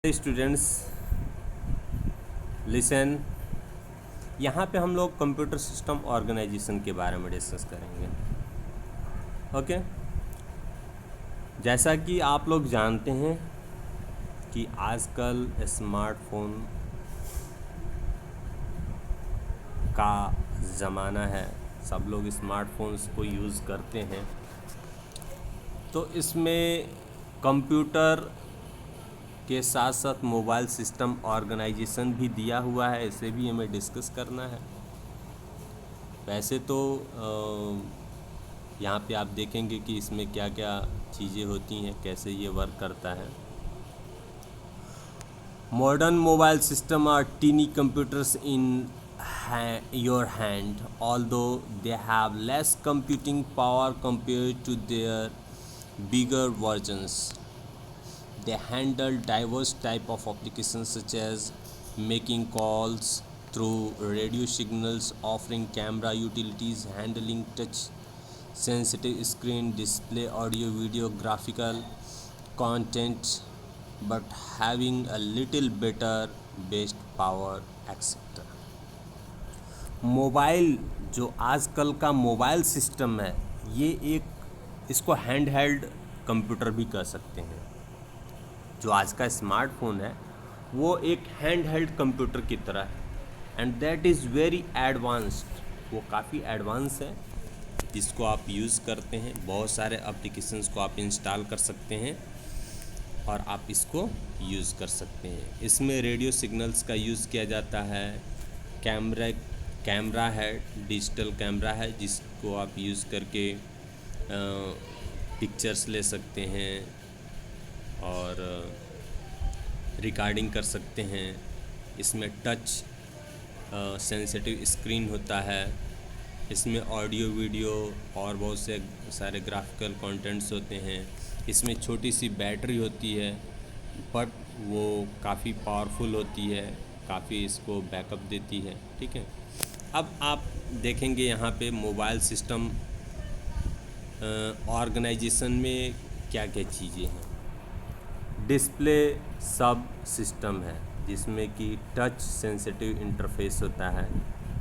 Students listen. यहाँ पे हम लोग कंप्यूटर सिस्टम ऑर्गेनाइजेशन के बारे में डिस्कस करेंगे। ओके, जैसा कि आप लोग जानते हैं कि आजकल स्मार्टफोन का ज़माना है, सब लोग स्मार्टफोन्स को यूज़ करते हैं। तो इसमें कंप्यूटर के साथ साथ मोबाइल सिस्टम ऑर्गेनाइजेशन भी दिया हुआ है, इसे भी हमें डिस्कस करना है। वैसे तो यहाँ पे आप देखेंगे कि इसमें क्या क्या चीज़ें होती हैं, कैसे ये वर्क करता है। Modern mobile system are tiny computers in your hand, although they have less computing power compared to their bigger versions. They handle diverse type of applications such as making calls through radio signals, offering camera utilities, handling touch sensitive screen display, audio video, graphical content, but having a little better best power etc. Mobile जो आजकल का mobile system है, ये इसको hand held computer भी कह सकते हैं। जो आज का स्मार्टफोन है वो एक हैंड हेल्ड कंप्यूटर की तरह है and that is very advanced. वो काफ़ी एडवांस है, जिसको आप यूज़ करते हैं, बहुत सारे एप्लीकेशंस को आप इंस्टॉल कर सकते हैं और आप इसको यूज़ कर सकते हैं। इसमें रेडियो सिग्नल्स का यूज़ किया जाता है, कैमरा है, डिजिटल कैमरा है, जिसको आप यूज़ करके पिक्चर्स ले सकते हैं और रिकॉर्डिंग कर सकते हैं। इसमें टच सेंसिटिव स्क्रीन होता है। इसमें ऑडियो वीडियो और बहुत से सारे ग्राफिकल कंटेंट्स होते हैं। इसमें छोटी सी बैटरी होती है, बट वो काफ़ी पावरफुल होती है, काफ़ी इसको बैकअप देती है। ठीक है, अब आप देखेंगे यहाँ पे मोबाइल सिस्टम ऑर्गेनाइजेशन में क्या क्या चीज़ें हैं। डिस्प्ले सब सिस्टम है, जिसमें कि टच सेंसिटिव इंटरफेस होता है,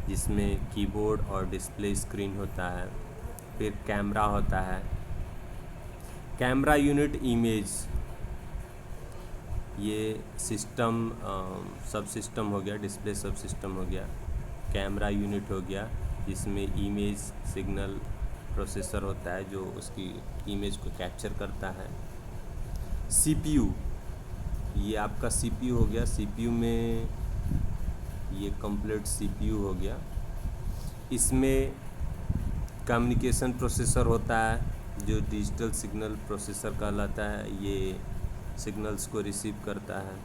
जिसमें कीबोर्ड और डिस्प्ले स्क्रीन होता है। फिर कैमरा होता है, कैमरा यूनिट इमेज, ये सिस्टम सब सिस्टम हो गया, डिस्प्ले सब सिस्टम हो गया, कैमरा यूनिट हो गया, जिसमें इमेज सिग्नल प्रोसेसर होता है जो उसकी इमेज को कैप्चर करता है। सीपीयू, ये आपका सीपीयू हो गया, सीपीयू में ये कंप्लीट सीपीयू हो गया। इसमें कम्युनिकेशन प्रोसेसर होता है जो डिजिटल सिग्नल प्रोसेसर कहलाता है, ये सिग्नल्स को रिसीव करता है।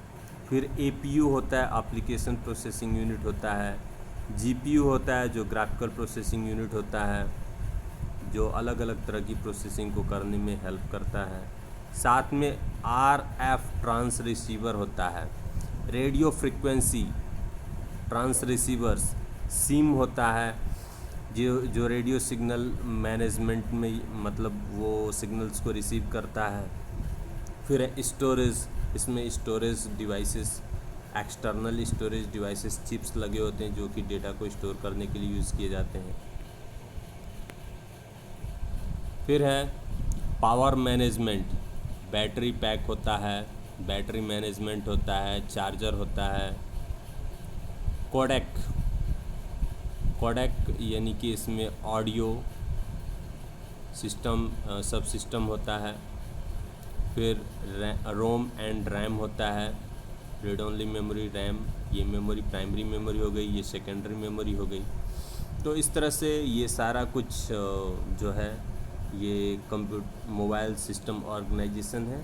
फिर एपीयू होता है, एप्लीकेशन प्रोसेसिंग यूनिट होता है। जीपीयू होता है जो ग्राफिकल प्रोसेसिंग यूनिट होता है, जो अलग अलग तरह की प्रोसेसिंग को करने में हेल्प करता है। साथ में आरएफ ट्रांस रिसीवर होता है, radio frequency transceivers. SIM होता है जो रेडियो सिग्नल मैनेजमेंट में, मतलब वो सिग्नल्स को रिसीव करता है। फिर स्टोरेज, इसमें storage devices, external storage devices, chips लगे होते हैं जो कि डेटा को स्टोर करने के लिए यूज़ किए जाते हैं। फिर है पावर मैनेजमेंट, बैटरी पैक होता है, बैटरी मैनेजमेंट होता है, चार्जर होता है। कोडेक यानी कि इसमें ऑडियो सिस्टम सब सिस्टम होता है। फिर रोम एंड रैम होता है, रीड ओनली मेमोरी, रैम, ये मेमोरी प्राइमरी मेमोरी हो गई, ये सेकेंडरी मेमोरी हो गई। तो इस तरह से ये सारा कुछ जो है ये मोबाइल सिस्टम ऑर्गेनाइजेशन है,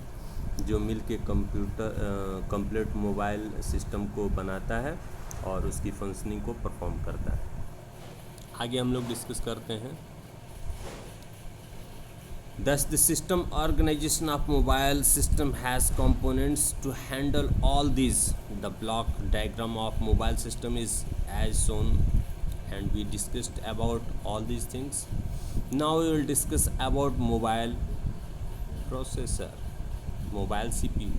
जो मिल के कंप्लीट मोबाइल सिस्टम को बनाता है और उसकी फंक्शनिंग को परफॉर्म करता है। आगे हम लोग डिस्कस करते हैं। Thus, the system organization of mobile system has components to handle all these. The block diagram of mobile system is as shown, and we discussed about all these things. Now we will discuss about mobile processor, mobile CPU.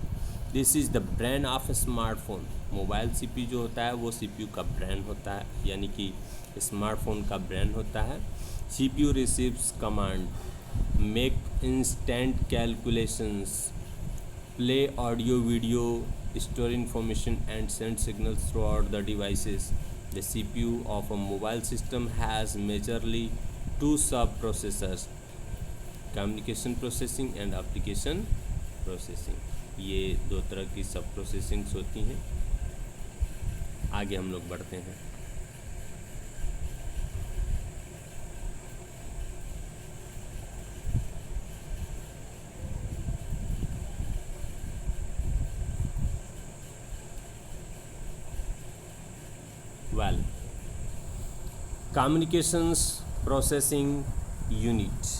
This is the brain of smartphone. Mobile CPU जो होता है वो CPU का brain होता है, यानी कि smartphone का ब्रेन होता है। CPU receives command, make instant calculations, play audio video, store information and send signals throughout the devices. The CPU of a mobile system has majorly two sub-processors, communication processing and application processing. ये दो तरह की सब processings होती हैं। आगे हम लोग बढ़ते हैं। Well, communications processing unit,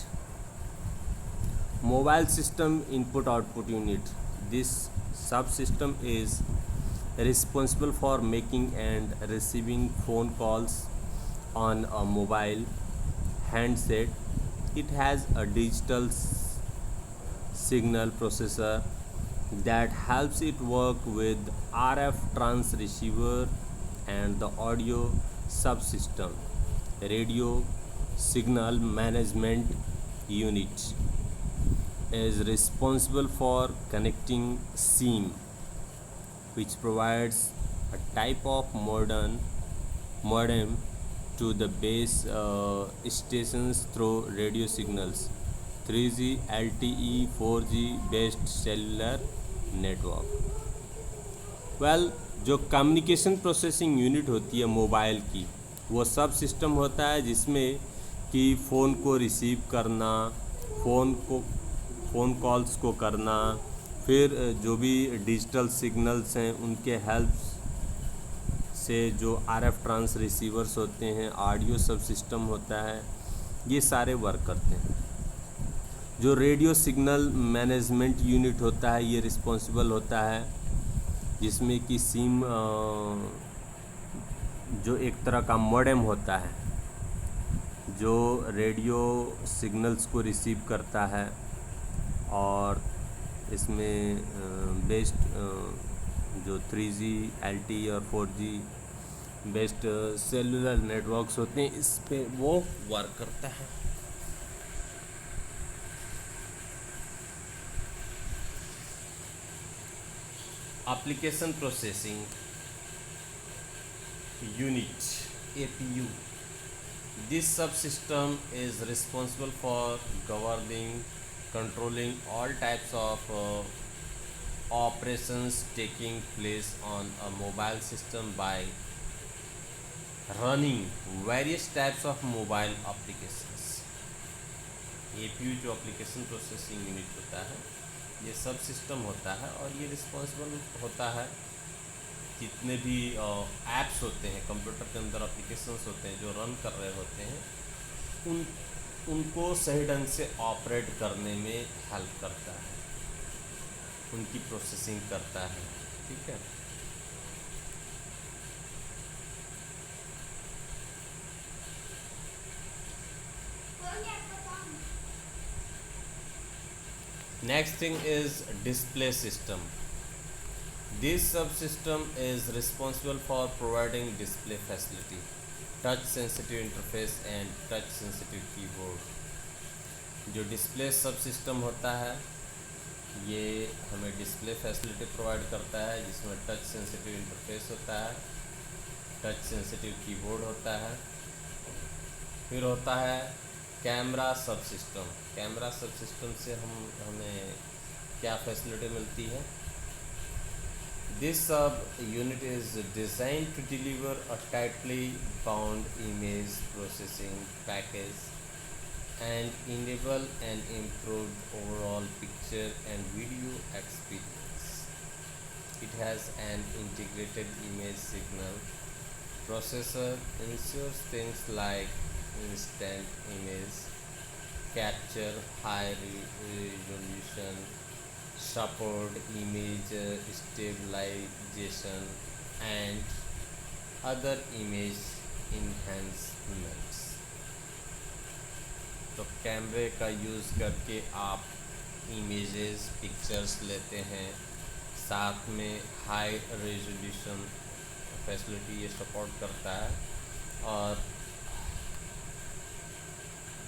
mobile system input output unit. This subsystem is responsible for making and receiving phone calls on a mobile handset. It has a digital signal processor that helps it work with RF transceiver and the audio subsystem. Radio signal management unit is responsible for connecting SIM, which provides a type of modem to the base stations through radio signals, 3G, LTE, 4G based cellular network. Well, जो communication processing unit होती है mobile की, वो सब system होता है जिसमें कि फ़ोन को रिसीव करना, फ़ोन कॉल्स को करना, फिर जो भी डिजिटल सिग्नल्स हैं उनके हेल्प से जो RF ट्रांस रिसीवर्स होते हैं, ऑडियो सब सिस्टम होता है, ये सारे वर्क करते हैं। जो रेडियो सिग्नल मैनेजमेंट यूनिट होता है ये रिस्पॉन्सिबल होता है, जिसमें कि सिम जो एक तरह का मॉडेम होता है जो रेडियो सिग्नल्स को रिसीव करता है, और इसमें बेस्ड जो 3G, LTE और 4G बेस्ड सेलुलर नेटवर्क्स होते हैं, इस पे वो वर्क करता है। Application Processing Unit, APU. This subsystem is responsible for governing, controlling all types of operations taking place on a mobile system by running various types of mobile applications. APU जो Application Processing Unit होता है, ये सब system होता है और ये responsible होता है जितने भी ऐप्स होते हैं, कंप्यूटर के अंदर एप्लीकेशंस होते हैं जो रन कर रहे होते हैं, उनको सही ढंग से ऑपरेट करने में हेल्प करता है, उनकी प्रोसेसिंग करता है। ठीक है। Next thing is display system. This subsystem is responsible for providing display facility, touch sensitive interface and touch sensitive keyboard. जो डिस्प्ले सबसिस्टम होता है ये हमें डिस्प्ले फैसिलिटी प्रोवाइड करता है, जिसमें टच सेंसिटिव इंटरफेस होता है, टच सेंसिटिव कीबोर्ड होता है। फिर होता है कैमरा सबसिस्टम। कैमरा सबसिस्टम से हमें क्या फैसिलिटी मिलती है? This sub unit is design to deliver a tightly bound image processing package and enable an improved overall picture and video experience. It has an integrated image signal processor, ensures things like instant image capture, high resolution, support image stabilization and other image enhancements. तो कैमरे का use करके आप images, pictures लेते हैं, साथ में high resolution facility ये सपोर्ट करता है, और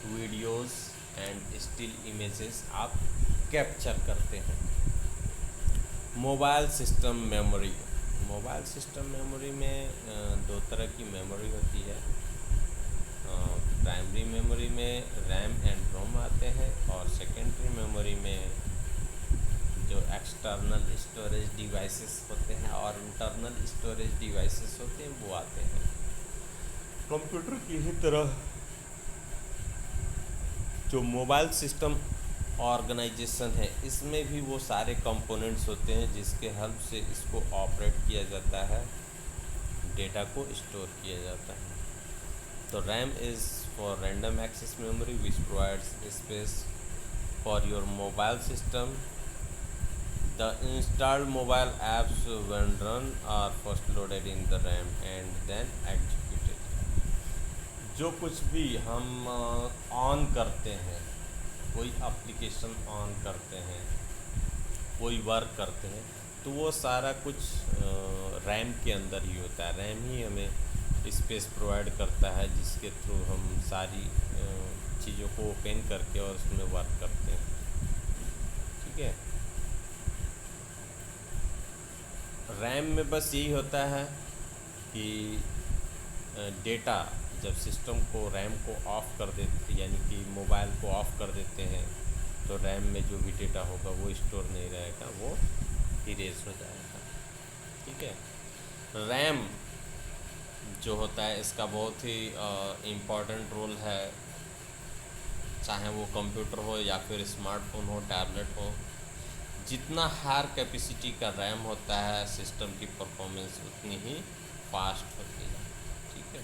वीडियोस एंड स्टिल इमेजेस आप कैप्चर करते हैं। Mobile system memory. Mobile system memory में दो तरह की मेमोरी होती है। प्राइमरी मेमोरी में रैम एंड रोम आते हैं, और सेकेंडरी मेमोरी में जो एक्सटर्नल स्टोरेज डिवाइसेस होते हैं और इंटरनल स्टोरेज डिवाइसेस होते हैं वो आते हैं। कंप्यूटर की ही तरह जो मोबाइल सिस्टम ऑर्गेनाइजेशन है, इसमें भी वो सारे कंपोनेंट्स होते हैं जिसके हेल्प से इसको ऑपरेट किया जाता है, डेटा को स्टोर किया जाता है। तो RAM is for random access memory which provides space for your mobile system. The installed mobile apps when run are first loaded in the RAM and then executed। जो कुछ भी हम ऑन करते हैं, कोई एप्लीकेशन ऑन करते हैं, कोई वर्क करते हैं, तो वो सारा कुछ रैम के अंदर ही होता है। रैम ही हमें स्पेस प्रोवाइड करता है जिसके थ्रू हम सारी चीज़ों को ओपन करके और उसमें वर्क करते हैं। ठीक है, रैम में बस यही होता है कि डेटा जब सिस्टम को रैम को ऑफ़ कर देते, यानी कि मोबाइल को ऑफ़ कर देते हैं, तो रैम में जो भी डेटा होगा वो स्टोर नहीं रहेगा, वो इरेज हो जाएगा। ठीक है, रैम जो होता है इसका बहुत ही इम्पॉर्टेंट रोल है, चाहे वो कंप्यूटर हो या फिर स्मार्टफोन हो, टैबलेट हो। जितना हायर कैपेसिटी का रैम होता है, सिस्टम की परफॉर्मेंस उतनी ही फास्ट होती है। ठीक है,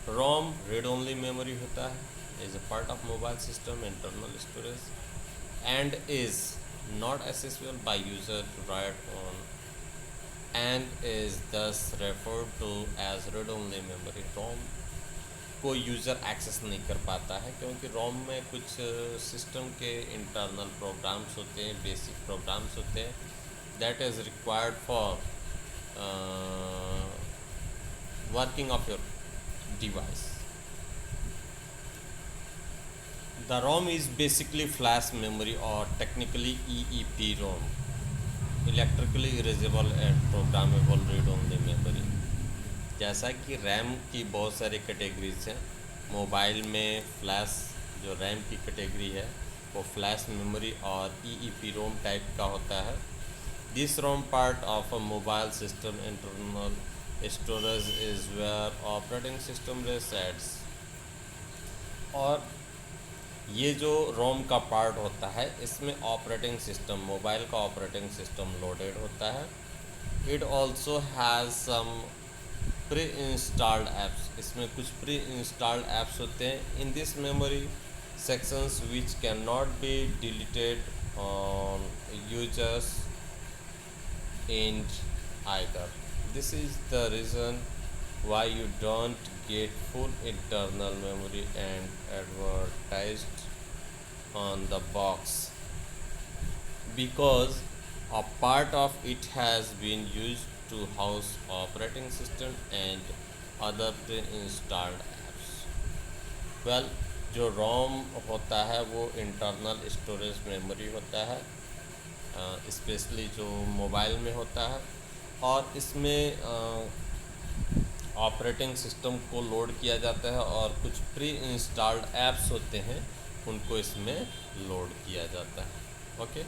रोम रीड ओनली मेमोरी होता है, is a part of mobile system internal storage and is not accessible by user to write on and is thus referred to as read only memory. ROM को user access नहीं कर पाता है क्योंकि रोम में कुछ सिस्टम के इंटरनल प्रोग्राम्स होते हैं, बेसिक प्रोग्राम्स होते हैं, that is required for working of your device. The ROM is basically flash memory और technically EEPROM, electrically erasable and programmable read only memory. जैसा कि रैम की बहुत सारी कैटेगरीज हैं, मोबाइल में फ्लैश जो रैम की कैटेगरी है वो फ्लैश मेमोरी और EEPROM टाइप का होता है। This ROM part of a mobile system internal storage is where operating system resides. और ये जो रोम का पार्ट होता है इसमें ऑपरेटिंग सिस्टम, मोबाइल का ऑपरेटिंग सिस्टम लोडेड होता है। It also has some pre installed apps, इसमें कुछ प्री इंस्टॉल्ड ऐप्स होते हैं in this memory sections which can not be deleted on users and either. This is the reason why you don't get full internal memory and advertised on the box, because a part of it has been used to house operating system and other pre-installed apps। well, जो रोम होता है वो internal storage memory होता है, specially जो mobile में होता है, और इसमें ऑपरेटिंग सिस्टम को लोड किया जाता है और कुछ प्री इंस्टॉल्ड ऐप्स होते हैं उनको इसमें लोड किया जाता है। ओके।